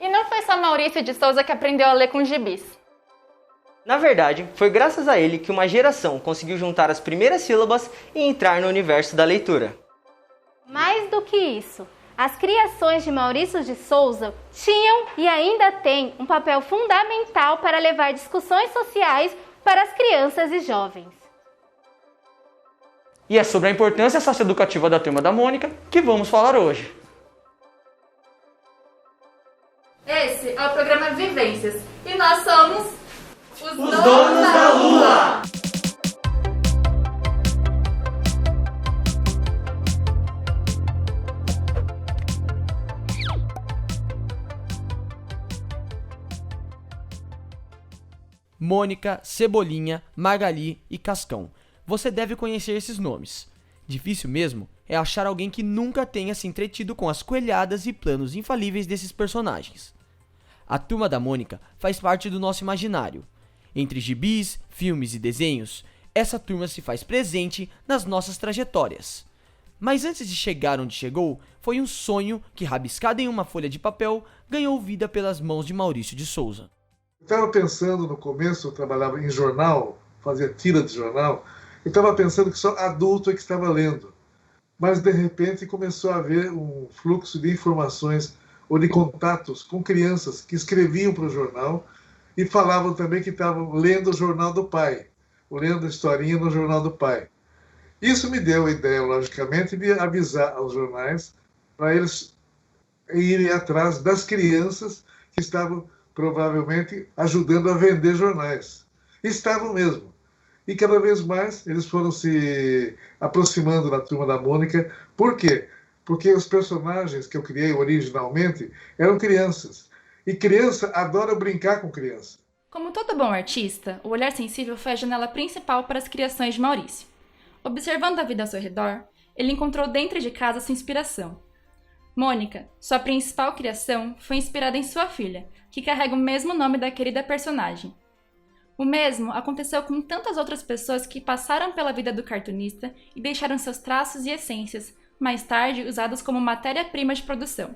E não foi só Maurício de Souza que aprendeu a ler com gibis. Na verdade, foi graças a ele que uma geração conseguiu juntar as primeiras sílabas e entrar no universo da leitura. Mais do que isso, as criações de Maurício de Souza tinham e ainda têm um papel fundamental para levar discussões sociais para as crianças e jovens. E é sobre a importância socioeducativa da Turma da Mônica que vamos falar hoje. Esse é o programa Vivências e nós somos os Donos da Lua! Mônica, Cebolinha, Magali e Cascão. Você deve conhecer esses nomes. Difícil mesmo é achar alguém que nunca tenha se entretido com as coelhadas e planos infalíveis desses personagens. A Turma da Mônica faz parte do nosso imaginário. Entre gibis, filmes e desenhos, essa turma se faz presente nas nossas trajetórias. Mas antes de chegar onde chegou, foi um sonho que, rabiscado em uma folha de papel, ganhou vida pelas mãos de Maurício de Souza. Eu estava pensando no começo, eu trabalhava em jornal, fazia tira de jornal, eu estava pensando que só adulto é que estava lendo. Mas, de repente, começou a haver um fluxo de informações ou de contatos com crianças que escreviam para o jornal e falavam também que estavam lendo o jornal do pai, ou lendo a historinha no jornal do pai. Isso me deu a ideia, logicamente, de avisar aos jornais para eles irem atrás das crianças que estavam provavelmente ajudando a vender jornais. E estavam mesmo. E cada vez mais eles foram se aproximando da Turma da Mônica. Por quê? Porque os personagens que eu criei originalmente eram crianças. E criança adora brincar com criança. Como todo bom artista, o olhar sensível foi a janela principal para as criações de Maurício. Observando a vida ao seu redor, ele encontrou dentro de casa sua inspiração. Mônica, sua principal criação, foi inspirada em sua filha, que carrega o mesmo nome da querida personagem. O mesmo aconteceu com tantas outras pessoas que passaram pela vida do cartunista e deixaram seus traços e essências, mais tarde usados como matéria-prima de produção.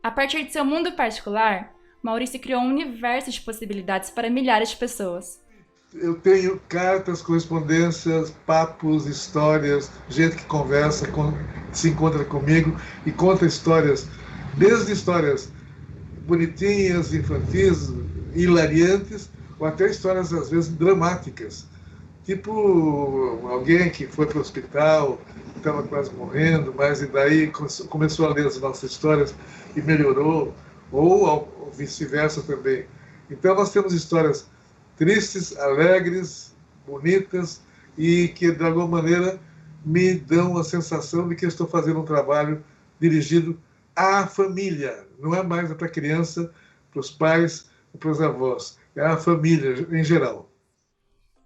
A partir de seu mundo particular, Maurício criou um universo de possibilidades para milhares de pessoas. Eu tenho cartas, correspondências, papos, histórias, gente que conversa, se encontra comigo e conta histórias, desde histórias bonitinhas, infantis, hilariantes, ou até histórias, às vezes, dramáticas. Tipo, alguém que foi para o hospital, estava quase morrendo, mas e daí começou a ler as nossas histórias e melhorou, ou vice-versa também. Então, nós temos histórias tristes, alegres, bonitas e que, de alguma maneira, me dão a sensação de que eu estou fazendo um trabalho dirigido à família. Não é mais para a criança, para os pais, para os avós. É a família em geral.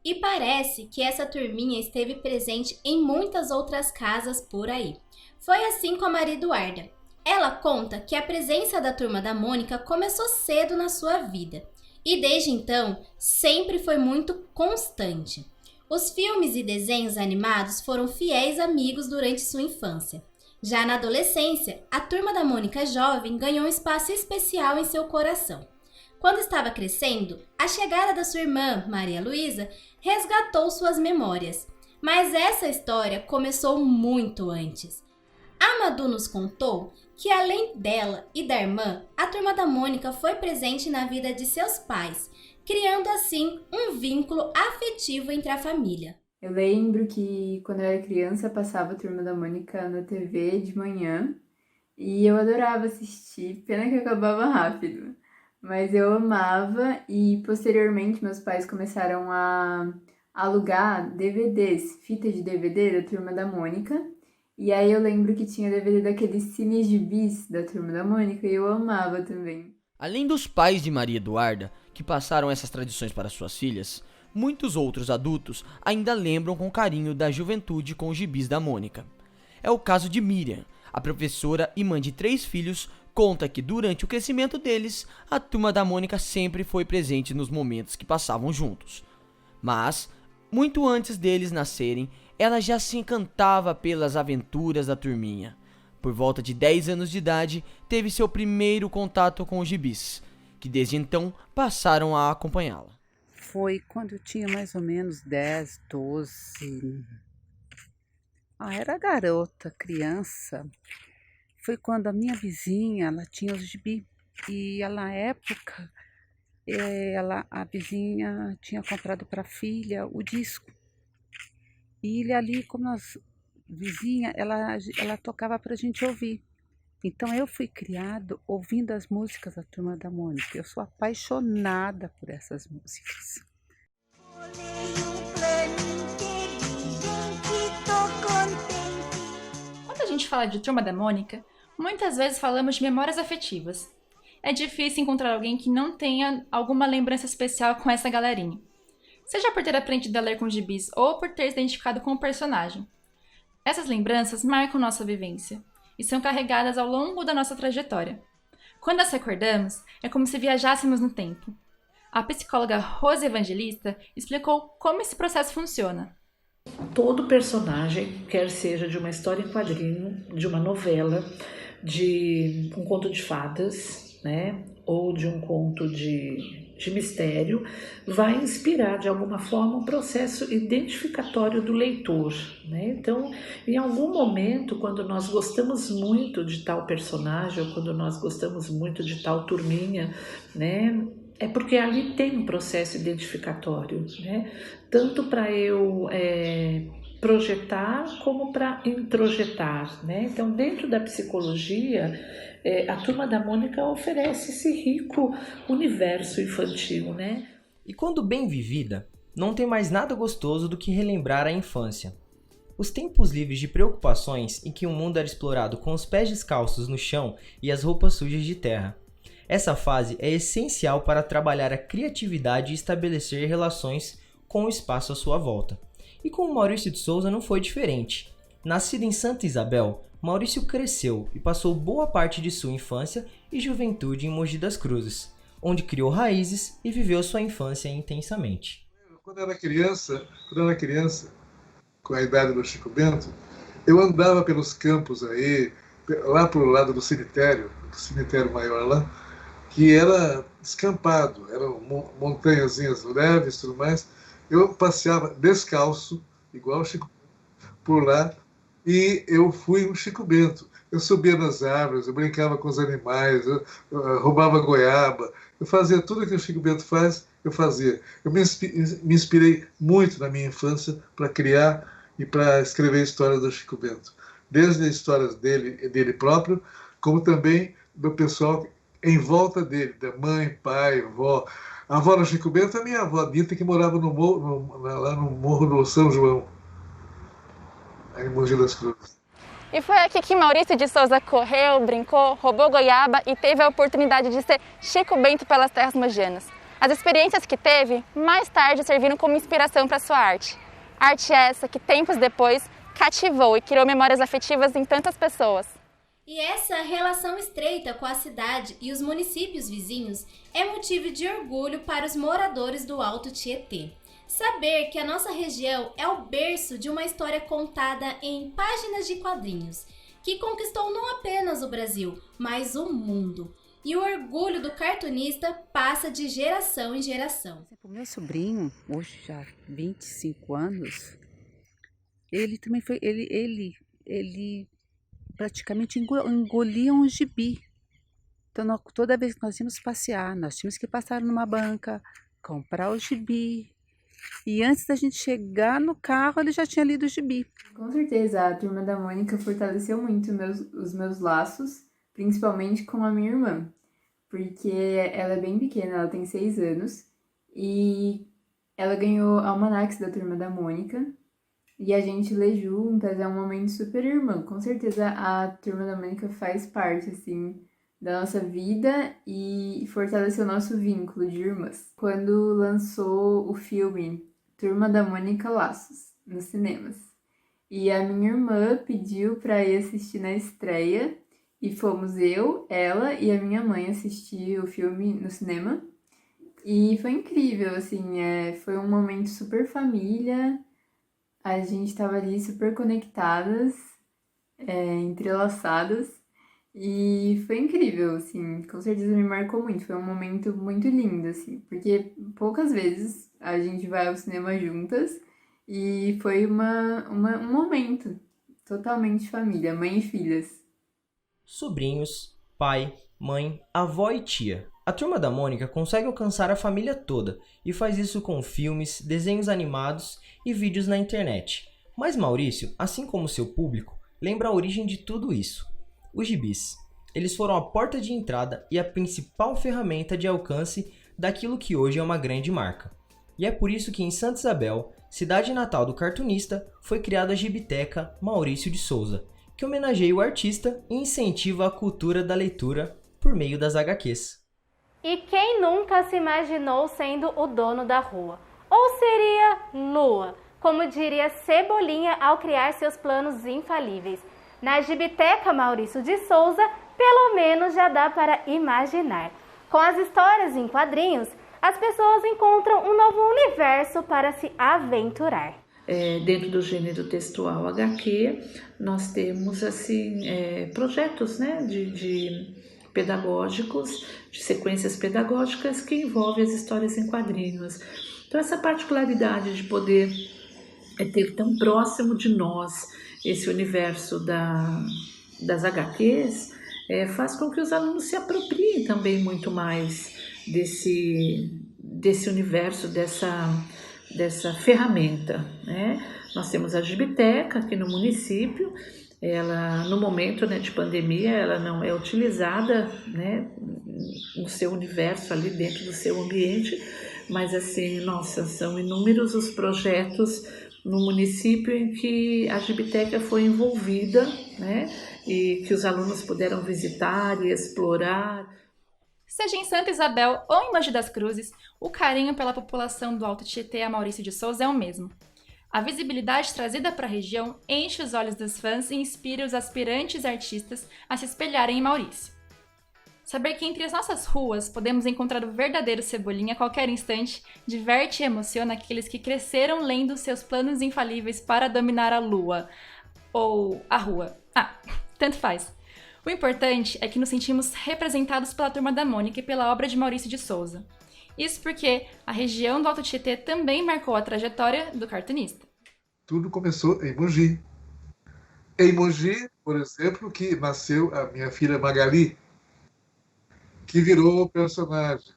E parece que essa turminha esteve presente em muitas outras casas por aí. Foi assim com a Maria Eduarda. Ela conta que a presença da Turma da Mônica começou cedo na sua vida. E desde então, sempre foi muito constante. Os filmes e desenhos animados foram fiéis amigos durante sua infância. Já na adolescência, a Turma da Mônica jovem ganhou um espaço especial em seu coração. Quando estava crescendo, a chegada da sua irmã, Maria Luísa, resgatou suas memórias. Mas essa história começou muito antes. A Madu nos contou que, além dela e da irmã, a Turma da Mônica foi presente na vida de seus pais, criando assim um vínculo afetivo entre a família. Eu lembro que quando eu era criança passava a Turma da Mônica na TV de manhã e eu adorava assistir, pena que acabava rápido. Mas eu amava e posteriormente meus pais começaram a alugar DVDs, fita de DVD da Turma da Mônica. E aí eu lembro que tinha DVD daqueles cine gibis da Turma da Mônica e eu amava também. Além dos pais de Maria Eduarda, que passaram essas tradições para suas filhas, muitos outros adultos ainda lembram com carinho da juventude com os gibis da Mônica. É o caso de Miriam, a professora e mãe de 3 filhos, conta que durante o crescimento deles, a Turma da Mônica sempre foi presente nos momentos que passavam juntos. Mas, muito antes deles nascerem, ela já se encantava pelas aventuras da turminha. Por volta de 10 anos de idade, teve seu primeiro contato com os gibis, que desde então passaram a acompanhá-la. Foi quando eu tinha mais ou menos 10, 12. Era garota, criança. Foi quando a minha vizinha, ela tinha os gibi. E ela, na época, a vizinha tinha comprado para a filha o disco. E ele ali, como nós, vizinha, ela tocava para a gente ouvir. Então eu fui criado ouvindo as músicas da Turma da Mônica. Eu sou apaixonada por essas músicas. Quando a gente fala de Turma da Mônica, muitas vezes falamos de memórias afetivas. É difícil encontrar alguém que não tenha alguma lembrança especial com essa galerinha. Seja por ter aprendido a ler com gibis ou por ter se identificado com o personagem. Essas lembranças marcam nossa vivência e são carregadas ao longo da nossa trajetória. Quando as recordamos, é como se viajássemos no tempo. A psicóloga Rose Evangelista explicou como esse processo funciona. Todo personagem, quer seja de uma história em quadrinho, de uma novela, de um conto de fadas, né, ou de um conto de mistério, vai inspirar de alguma forma um processo identificatório do leitor, né? Então, em algum momento, quando nós gostamos muito de tal personagem, ou quando nós gostamos muito de tal turminha, né, é porque ali tem um processo identificatório, né? Tanto para eu projetar como para introjetar, né? Então, dentro da psicologia, a Turma da Mônica oferece esse rico universo infantil, né? E quando bem vivida, não tem mais nada gostoso do que relembrar a infância. Os tempos livres de preocupações em que o mundo era explorado com os pés descalços no chão e as roupas sujas de terra. Essa fase é essencial para trabalhar a criatividade e estabelecer relações com o espaço à sua volta. E com o Maurício de Souza não foi diferente. Nascido em Santa Isabel, Maurício cresceu e passou boa parte de sua infância e juventude em Mogi das Cruzes, onde criou raízes e viveu sua infância intensamente. Quando eu era criança, com a idade do Chico Bento, eu andava pelos campos aí, lá para o lado do cemitério maior lá, que era descampado, eram montanhazinhas leves e tudo mais. Eu passeava descalço, igual o Chico, por lá, e eu fui um Chico Bento. Eu subia nas árvores, eu brincava com os animais, eu roubava goiaba, eu fazia tudo que o Chico Bento faz, eu fazia. Eu me inspirei muito na minha infância para criar e para escrever histórias do Chico Bento. Desde as histórias dele próprio, como também do pessoal em volta dele, da mãe, pai, avó. A avó do Chico Bento é a minha avó Dita, que morava lá no Morro do São João, aí em Mogi das Cruzes. E foi aqui que Maurício de Souza correu, brincou, roubou goiaba e teve a oportunidade de ser Chico Bento pelas terras mogianas. As experiências que teve, mais tarde serviram como inspiração para sua arte. Arte essa que, tempos depois, cativou e criou memórias afetivas em tantas pessoas. E essa relação estreita com a cidade e os municípios vizinhos é motivo de orgulho para os moradores do Alto Tietê. Saber que a nossa região é o berço de uma história contada em páginas de quadrinhos, que conquistou não apenas o Brasil, mas o mundo. E o orgulho do cartunista passa de geração em geração. O meu sobrinho, hoje já 25 anos, ele também foi, ele praticamente engolia um gibi. Então, toda vez que nós íamos passear, nós tínhamos que passar numa banca, comprar o gibi. E antes da gente chegar no carro, ele já tinha lido o gibi. Com certeza, a Turma da Mônica fortaleceu muito os meus laços, principalmente com a minha irmã, porque ela é bem pequena, ela tem 6 anos, e ela ganhou almanacs da Turma da Mônica, e a gente lê juntas, é um momento super irmão. Com certeza a Turma da Mônica faz parte, assim, da nossa vida e fortaleceu o nosso vínculo de irmãs. Quando lançou o filme Turma da Mônica Laços, nos cinemas, e a minha irmã pediu para ir assistir na estreia, e fomos eu, ela e a minha mãe assistir o filme no cinema, e foi incrível, assim, foi um momento super família, a gente tava ali super conectadas, entrelaçadas. E foi incrível, assim, com certeza me marcou muito. Foi um momento muito lindo, assim, porque poucas vezes a gente vai ao cinema juntas e foi um momento totalmente família, mãe e filhas. Sobrinhos, pai, mãe, avó e tia. A Turma da Mônica consegue alcançar a família toda e faz isso com filmes, desenhos animados e vídeos na internet. Mas Maurício, assim como seu público, lembra a origem de tudo isso. Os gibis. Eles foram a porta de entrada e a principal ferramenta de alcance daquilo que hoje é uma grande marca. E é por isso que em Santa Isabel, cidade natal do cartunista, foi criada a Gibiteca Maurício de Souza, que homenageia o artista e incentiva a cultura da leitura por meio das HQs. E quem nunca se imaginou sendo o dono da rua? Ou seria Lua, como diria Cebolinha ao criar seus planos infalíveis. Na Gibiteca Maurício de Souza, pelo menos já dá para imaginar. Com as histórias em quadrinhos, as pessoas encontram um novo universo para se aventurar. Dentro do gênero textual HQ, nós temos assim, projetos, né, de pedagógicos, de sequências pedagógicas que envolvem as histórias em quadrinhos. Então, essa particularidade de poder ter tão próximo de nós esse universo das HQs faz com que os alunos se apropriem também muito mais desse universo, dessa ferramenta, né? Nós temos a Gibiteca aqui no município. Ela, no momento, né, de pandemia, ela não é utilizada, né, no seu universo, ali dentro do seu ambiente, mas assim, nossa, são inúmeros os projetos no município em que a Gibiteca foi envolvida, né, e que os alunos puderam visitar e explorar. Seja em Santa Isabel ou em Mogi das Cruzes, o carinho pela população do Alto Tietê a Maurício de Souza é o mesmo. A visibilidade trazida para a região enche os olhos dos fãs e inspira os aspirantes artistas a se espelharem em Maurício. Saber que entre as nossas ruas podemos encontrar o verdadeiro Cebolinha a qualquer instante diverte e emociona aqueles que cresceram lendo seus planos infalíveis para dominar a lua. Ou a rua. Tanto faz. O importante é que nos sentimos representados pela Turma da Mônica e pela obra de Maurício de Souza. Isso porque a região do Alto Tietê também marcou a trajetória do cartunista. Tudo começou em Mogi. Em Mogi, por exemplo, que nasceu a minha filha Magali, que virou o personagem.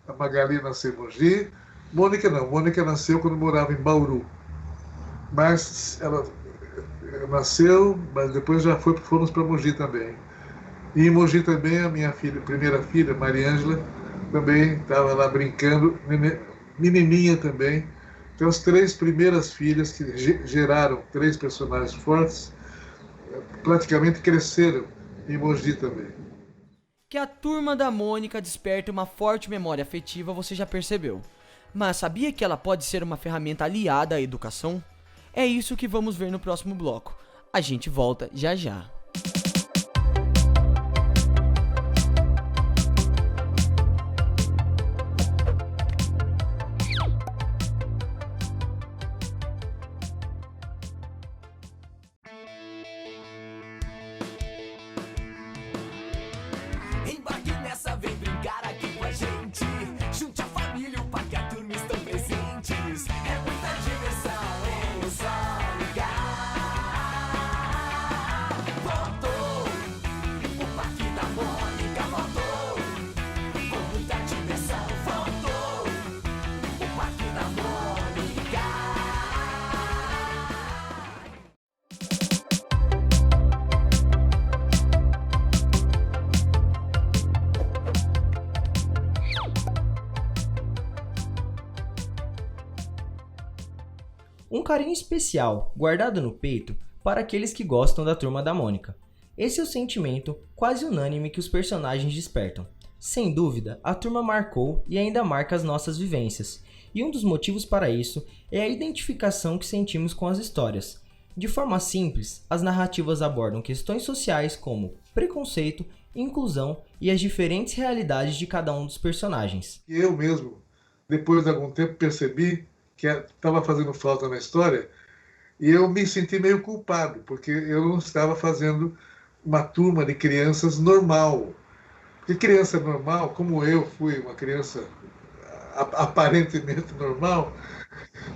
A Magali nasceu em Mogi. Mônica não. Mônica nasceu quando morava em Bauru. Mas ela nasceu, mas depois já fomos para Mogi também. E em Mogi também a minha filha, primeira filha, Mariângela, também estava lá brincando, menininha também. Então as 3 primeiras filhas que geraram 3 personagens fortes, praticamente cresceram em Mogi também. Que a Turma da Mônica desperta uma forte memória afetiva, você já percebeu. Mas sabia que ela pode ser uma ferramenta aliada à educação? É isso que vamos ver no próximo bloco. A gente volta já já. Embarque nessa, vem brincar aqui com a gente. Junte a família, o parque e a turma estão presentes. É muita diversão em um só lugar. Voltou, o Parque da Mônica voltou. Com muita diversão, voltou, o Parque da Mônica. Um carinho especial, guardado no peito, para aqueles que gostam da Turma da Mônica. Esse é o sentimento quase unânime que os personagens despertam. Sem dúvida, a turma marcou e ainda marca as nossas vivências, e um dos motivos para isso é a identificação que sentimos com as histórias. De forma simples, as narrativas abordam questões sociais como preconceito, inclusão e as diferentes realidades de cada um dos personagens. Eu mesmo, depois de algum tempo, percebi que estava fazendo falta na história E eu me senti meio culpado, porque eu não estava fazendo uma turma de crianças normal. Porque criança normal, como eu fui uma criança aparentemente normal,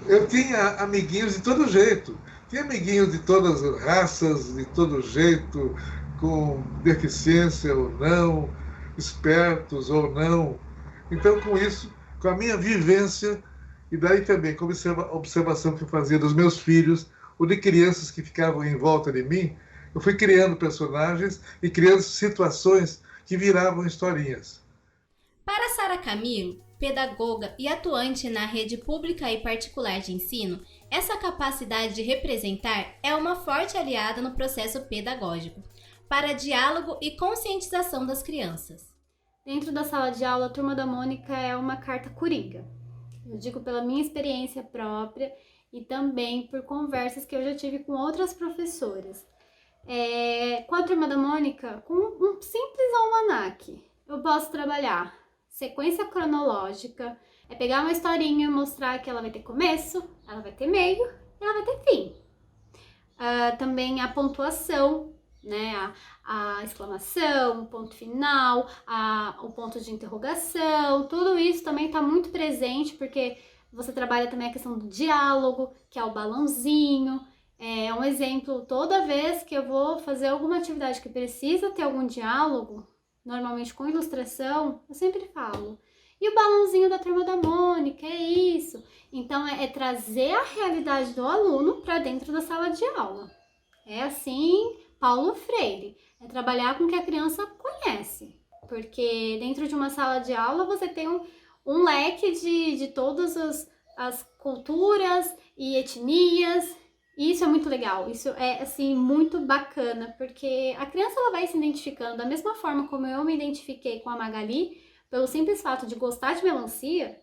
eu tinha amiguinhos de todo jeito. Tinha amiguinhos de todas as raças, de todo jeito, com deficiência ou não, espertos ou não. Então, com isso, com a minha vivência, e daí também com a observação que eu fazia dos meus filhos, ou de crianças que ficavam em volta de mim, eu fui criando personagens e criando situações que viravam historinhas. Para Sara Camilo, pedagoga e atuante na rede pública e particular de ensino, essa capacidade de representar é uma forte aliada no processo pedagógico, para diálogo e conscientização das crianças. Dentro da sala de aula, a Turma da Mônica é uma carta coringa. Eu digo pela minha experiência própria e também por conversas que eu já tive com outras professoras. Com a Turma da Mônica, com um simples almanaque, eu posso trabalhar sequência cronológica, pegar uma historinha e mostrar que ela vai ter começo, ela vai ter meio e ela vai ter fim. Também a pontuação, né? A exclamação, o ponto final, o ponto de interrogação, tudo isso também está muito presente, porque você trabalha também a questão do diálogo, que é o balãozinho. É um exemplo, toda vez que eu vou fazer alguma atividade que precisa ter algum diálogo, normalmente com ilustração, eu sempre falo: e o balãozinho da Turma da Mônica, é isso. Então, é trazer a realidade do aluno para dentro da sala de aula. É assim, Paulo Freire, é trabalhar com o que a criança conhece. Porque dentro de uma sala de aula você tem um leque de todas as culturas e etnias. E isso é muito legal, isso é assim muito bacana, porque a criança ela vai se identificando da mesma forma como eu me identifiquei com a Magali, pelo simples fato de gostar de melancia.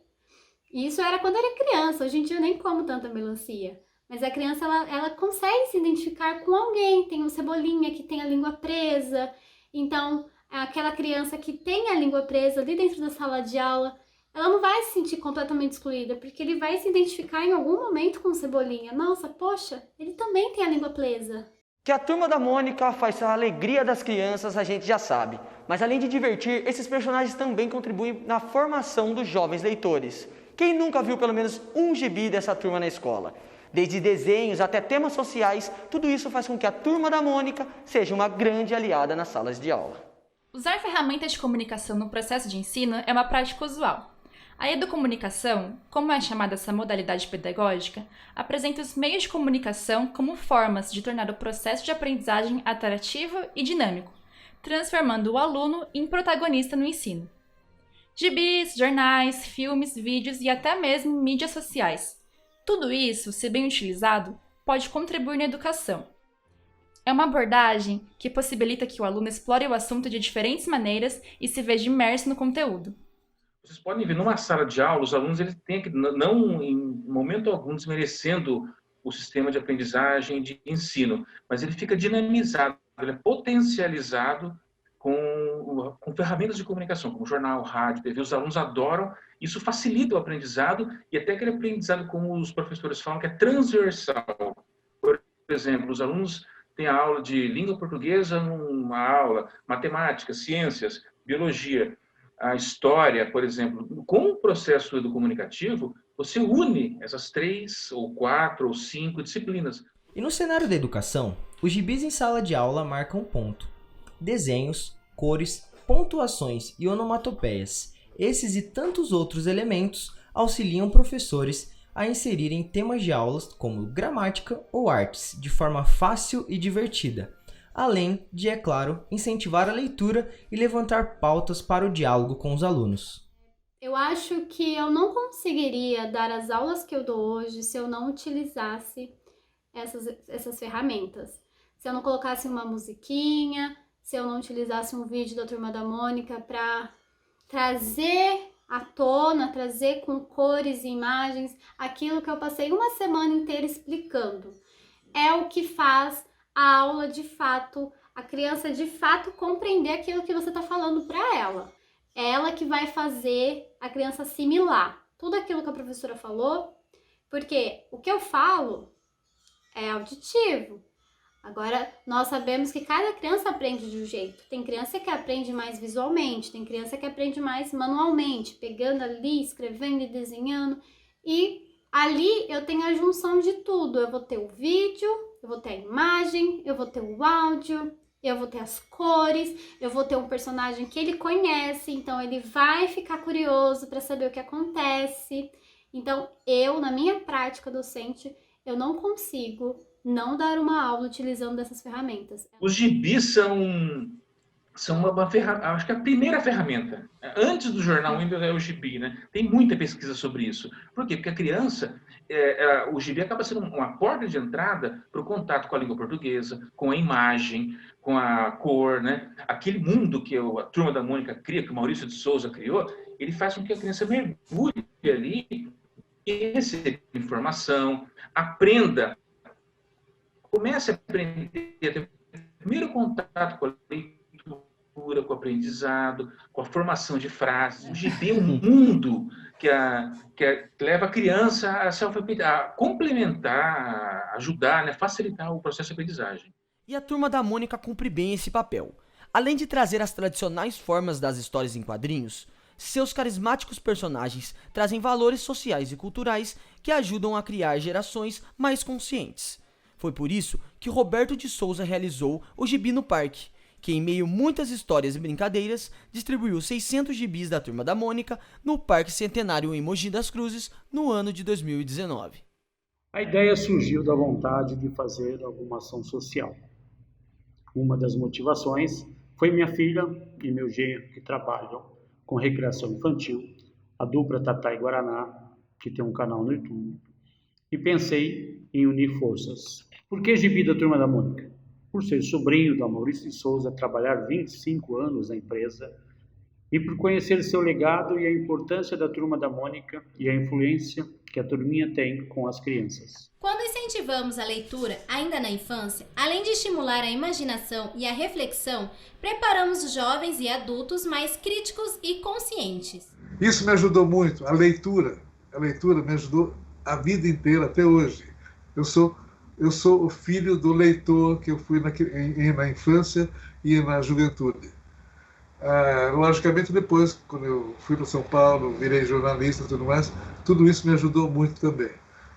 E isso era quando eu era criança, hoje em dia eu nem como tanta melancia. Mas a criança ela consegue se identificar com alguém, tem um Cebolinha que tem a língua presa. Então, aquela criança que tem a língua presa ali dentro da sala de aula, ela não vai se sentir completamente excluída, porque ele vai se identificar em algum momento com o Cebolinha. Nossa, poxa, ele também tem a língua presa. Que a Turma da Mônica faz a alegria das crianças, a gente já sabe. Mas além de divertir, esses personagens também contribuem na formação dos jovens leitores. Quem nunca viu pelo menos um gibi dessa turma na escola? Desde desenhos até temas sociais, tudo isso faz com que a Turma da Mônica seja uma grande aliada nas salas de aula. Usar ferramentas de comunicação no processo de ensino é uma prática usual. A educomunicação, como é chamada essa modalidade pedagógica, apresenta os meios de comunicação como formas de tornar o processo de aprendizagem atrativo e dinâmico, transformando o aluno em protagonista no ensino. Gibis, jornais, filmes, vídeos e até mesmo mídias sociais. Tudo isso, se bem utilizado, pode contribuir na educação. É uma abordagem que possibilita que o aluno explore o assunto de diferentes maneiras e se veja imerso no conteúdo. Vocês podem ver, numa sala de aula, os alunos eles têm que, não em momento algum, desmerecendo o sistema de aprendizagem, de ensino, mas ele fica dinamizado, ele é potencializado com ferramentas de comunicação, como jornal, rádio, TV. Os alunos adoram, isso facilita o aprendizado e até aquele aprendizado, como os professores falam, que é transversal. Por exemplo, os alunos têm a aula de língua portuguesa numa aula, matemática, ciências, biologia, a história, por exemplo. Com o processo educomunicativo, você une essas 3, ou 4, ou 5 disciplinas. E no cenário da educação, os gibis em sala de aula marcam ponto. Desenhos, cores, pontuações e onomatopeias. Esses e tantos outros elementos auxiliam professores a inserirem temas de aulas como gramática ou artes de forma fácil e divertida, além de, é claro, incentivar a leitura e levantar pautas para o diálogo com os alunos. Eu acho que eu não conseguiria dar as aulas que eu dou hoje se eu não utilizasse essas ferramentas. Se eu não colocasse uma musiquinha, se eu não utilizasse um vídeo da Turma da Mônica para trazer à tona, trazer com cores e imagens aquilo que eu passei uma semana inteira explicando. É o que faz a aula de fato, a criança de fato compreender aquilo que você está falando para ela. É ela que vai fazer a criança assimilar tudo aquilo que a professora falou, porque o que eu falo é auditivo. Agora, nós sabemos que cada criança aprende de um jeito. Tem criança que aprende mais visualmente, tem criança que aprende mais manualmente, pegando ali, escrevendo e desenhando. E ali eu tenho a junção de tudo. Eu vou ter o vídeo, eu vou ter a imagem, eu vou ter o áudio, eu vou ter as cores, eu vou ter um personagem que ele conhece, então ele vai ficar curioso para saber o que acontece. Então, eu, na minha prática docente, eu não consigo não dar uma aula utilizando dessas ferramentas. Os gibis são uma ferramenta, acho que a primeira ferramenta. Antes do jornal ainda é o gibi, né? Tem muita pesquisa sobre isso. Por quê? Porque a criança, o gibi acaba sendo uma porta de entrada para o contato com a língua portuguesa, com a imagem, com a cor, né? Aquele mundo que a Turma da Mônica cria, que o Maurício de Souza criou, ele faz com que a criança mergulhe ali e receba informação, aprenda, comece a aprender, a ter o primeiro contato com a leitura, com o aprendizado, com a formação de frases. O gibi é um mundo que leva a criança a complementar, a ajudar, né, facilitar o processo de aprendizagem. E a Turma da Mônica cumpre bem esse papel. Além de trazer as tradicionais formas das histórias em quadrinhos, seus carismáticos personagens trazem valores sociais e culturais que ajudam a criar gerações mais conscientes. Foi por isso que Roberto de Souza realizou o Gibi no Parque, que em meio a muitas histórias e brincadeiras, distribuiu 600 gibis da Turma da Mônica no Parque Centenário em Mogi das Cruzes no ano de 2019. A ideia surgiu da vontade de fazer alguma ação social. Uma das motivações foi minha filha e meu genro, que trabalham com recreação infantil, a dupla Tatá e Guaraná, que tem um canal no YouTube, e pensei em unir forças. Por que gibi da Turma da Mônica? Por ser sobrinho da Maurício de Souza, trabalhar 25 anos na empresa, e por conhecer seu legado e a importância da Turma da Mônica e a influência que a turminha tem com as crianças. Quando incentivamos a leitura ainda na infância, além de estimular a imaginação e a reflexão, preparamos os jovens e adultos mais críticos e conscientes. Isso me ajudou muito, a leitura me ajudou a vida inteira, até hoje. Eu sou o filho do leitor que eu fui na infância e na juventude. Logicamente, depois, quando eu fui para São Paulo, virei jornalista e tudo mais, tudo isso me ajudou muito também.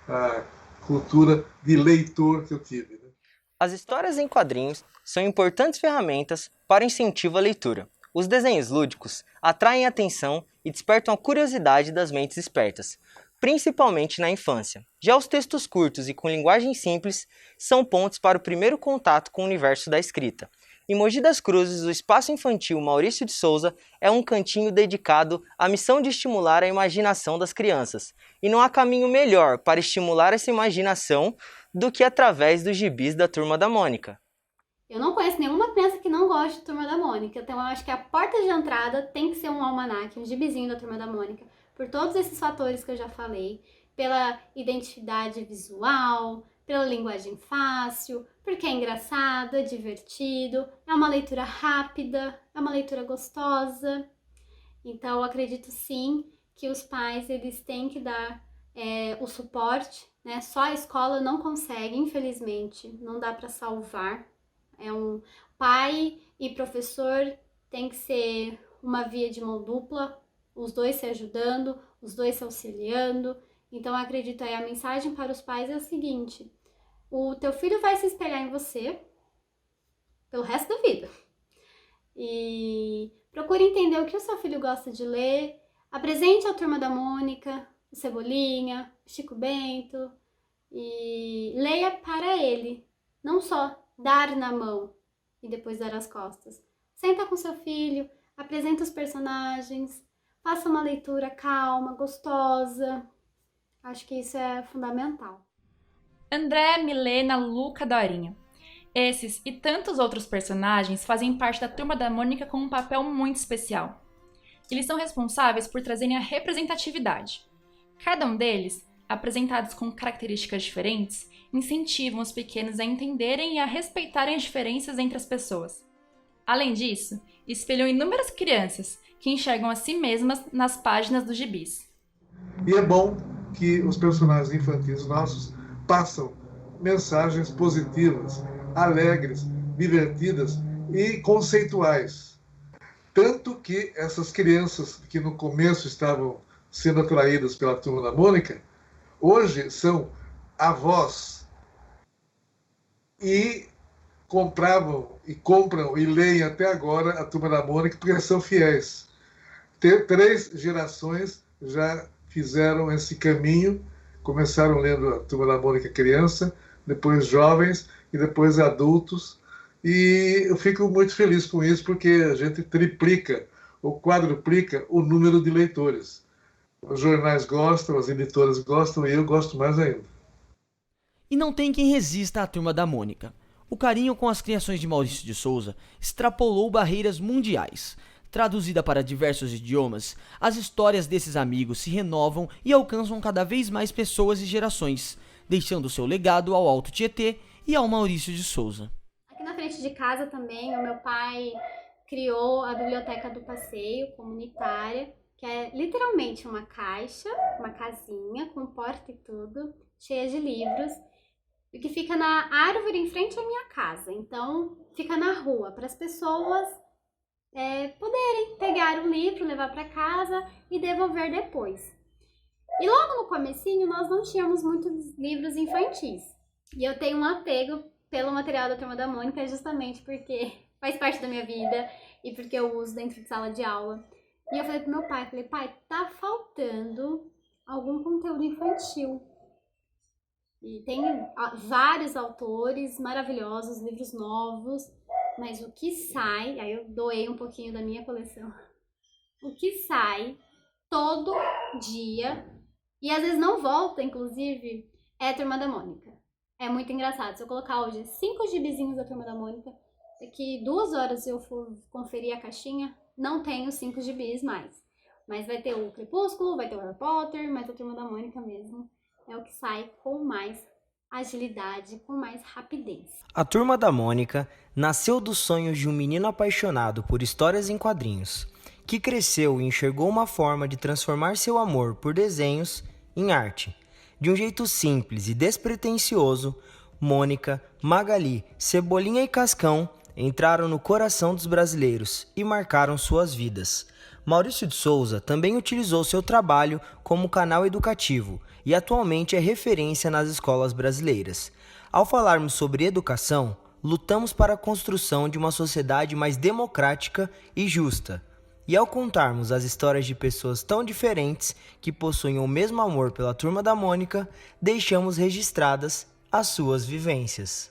A cultura de leitor que eu tive. Né? As histórias em quadrinhos são importantes ferramentas para o incentivo à leitura. Os desenhos lúdicos atraem a atenção e despertam a curiosidade das mentes espertas, principalmente na infância. Já os textos curtos e com linguagem simples são pontos para o primeiro contato com o universo da escrita. Em Mogi das Cruzes, o Espaço Infantil Maurício de Souza é um cantinho dedicado à missão de estimular a imaginação das crianças. E não há caminho melhor para estimular essa imaginação do que através dos gibis da Turma da Mônica. Eu não conheço nenhuma criança que não goste de Turma da Mônica, então eu acho que a porta de entrada tem que ser um almanaque, um gibizinho da Turma da Mônica, por todos esses fatores que eu já falei, pela identidade visual, pela linguagem fácil, porque é engraçado, é divertido, é uma leitura rápida, é uma leitura gostosa. Então, eu acredito sim que os pais eles têm que dar o suporte, né? Só a escola não consegue, infelizmente, não dá para salvar. Pai e professor tem que ser uma via de mão dupla, os dois se ajudando, os dois se auxiliando. Então, eu acredito aí, a mensagem para os pais é a seguinte: o teu filho vai se espelhar em você pelo resto da vida. E procure entender o que o seu filho gosta de ler. Apresente a Turma da Mônica, o Cebolinha, o Chico Bento, e leia para ele. Não só dar na mão e depois dar as costas. Senta com seu filho, apresenta os personagens, faça uma leitura calma, gostosa. Acho que isso é fundamental. André, Milena, Luca, Dorinha. Esses e tantos outros personagens fazem parte da Turma da Mônica com um papel muito especial. Eles são responsáveis por trazerem a representatividade. Cada um deles, apresentados com características diferentes, incentivam os pequenos a entenderem e a respeitarem as diferenças entre as pessoas. Além disso, espelham inúmeras crianças que enxergam a si mesmas nas páginas dos gibis. E é bom que os personagens infantis nossos passam mensagens positivas, alegres, divertidas e conceituais. Tanto que essas crianças que no começo estavam sendo atraídas pela Turma da Mônica, hoje são avós e compravam e compram e leem até agora a Turma da Mônica porque são fiéis. 3 gerações já fizeram esse caminho, começaram lendo a Turma da Mônica criança, depois jovens e depois adultos. E eu fico muito feliz com isso porque a gente triplica ou quadruplica o número de leitores. Os jornais gostam, as editoras gostam e eu gosto mais ainda. E não tem quem resista à Turma da Mônica. O carinho com as criações de Maurício de Souza extrapolou barreiras mundiais. Traduzida para diversos idiomas, as histórias desses amigos se renovam e alcançam cada vez mais pessoas e gerações, deixando seu legado ao Alto Tietê e ao Maurício de Souza. Aqui na frente de casa também, o meu pai criou a Biblioteca do Passeio comunitária, que é literalmente uma caixa, uma casinha com porta e tudo, cheia de livros, e que fica na árvore em frente à minha casa. Então, fica na rua, para as pessoas poderem pegar o livro, levar para casa e devolver depois. E logo no comecinho, nós não tínhamos muitos livros infantis. E eu tenho um apego pelo material da Turma da Mônica justamente porque faz parte da minha vida e porque eu uso dentro de sala de aula. E eu falei pro meu pai, pai, tá faltando algum conteúdo infantil. E tem vários autores maravilhosos, livros novos, mas o que sai, aí eu doei um pouquinho da minha coleção, o que sai todo dia, e às vezes não volta, inclusive, é a Turma da Mônica. É muito engraçado. Se eu colocar hoje 5 gibizinhos da Turma da Mônica, daqui 2 horas eu for conferir a caixinha, não tem os 5 gibis mais. Mas vai ter o Crepúsculo, vai ter o Harry Potter, mas a Turma da Mônica mesmo é o que sai com mais agilidade, com mais rapidez. A Turma da Mônica nasceu dos sonhos de um menino apaixonado por histórias em quadrinhos, que cresceu e enxergou uma forma de transformar seu amor por desenhos em arte. De um jeito simples e despretensioso, Mônica, Magali, Cebolinha e Cascão entraram no coração dos brasileiros e marcaram suas vidas. Maurício de Souza também utilizou seu trabalho como canal educativo e atualmente é referência nas escolas brasileiras. Ao falarmos sobre educação, lutamos para a construção de uma sociedade mais democrática e justa. E ao contarmos as histórias de pessoas tão diferentes que possuem o mesmo amor pela Turma da Mônica, deixamos registradas as suas vivências.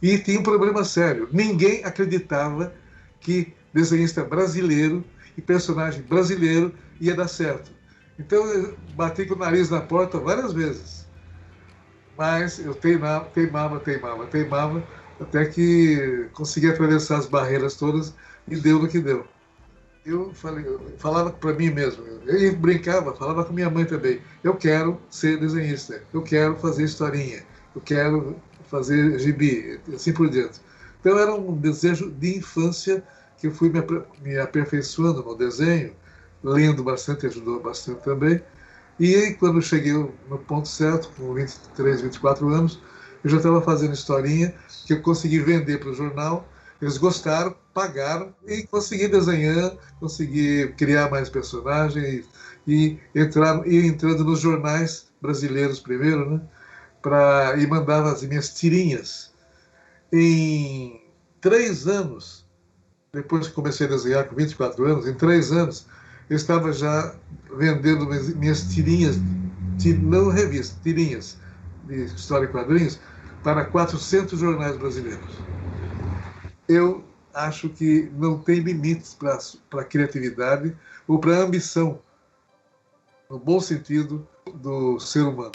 E tinha um problema sério. Ninguém acreditava que desenhista brasileiro e personagem brasileiro ia dar certo. Então eu bati com o nariz na porta várias vezes. Mas eu teimava, até que consegui atravessar as barreiras todas e deu no que deu. Eu falava para mim mesmo, eu brincava, falava com minha mãe também. Eu quero ser desenhista, eu quero fazer historinha, eu quero fazer gibi, assim por diante. Então era um desejo de infância que eu fui me aperfeiçoando no desenho, lendo bastante, ajudou bastante também. E quando eu cheguei no ponto certo, com 23, 24 anos, eu já estava fazendo historinha que eu consegui vender para o jornal. Eles gostaram, pagaram e consegui desenhar, consegui criar mais personagens e entrando nos jornais brasileiros primeiro, né? E mandava as minhas tirinhas. Em 3 anos, depois que comecei a desenhar com 24 anos, em 3 anos, eu estava já vendendo minhas tirinhas, não revistas, tirinhas de história e quadrinhos, para 400 jornais brasileiros. Eu acho que não tem limites para a criatividade ou para a ambição, no bom sentido, do ser humano.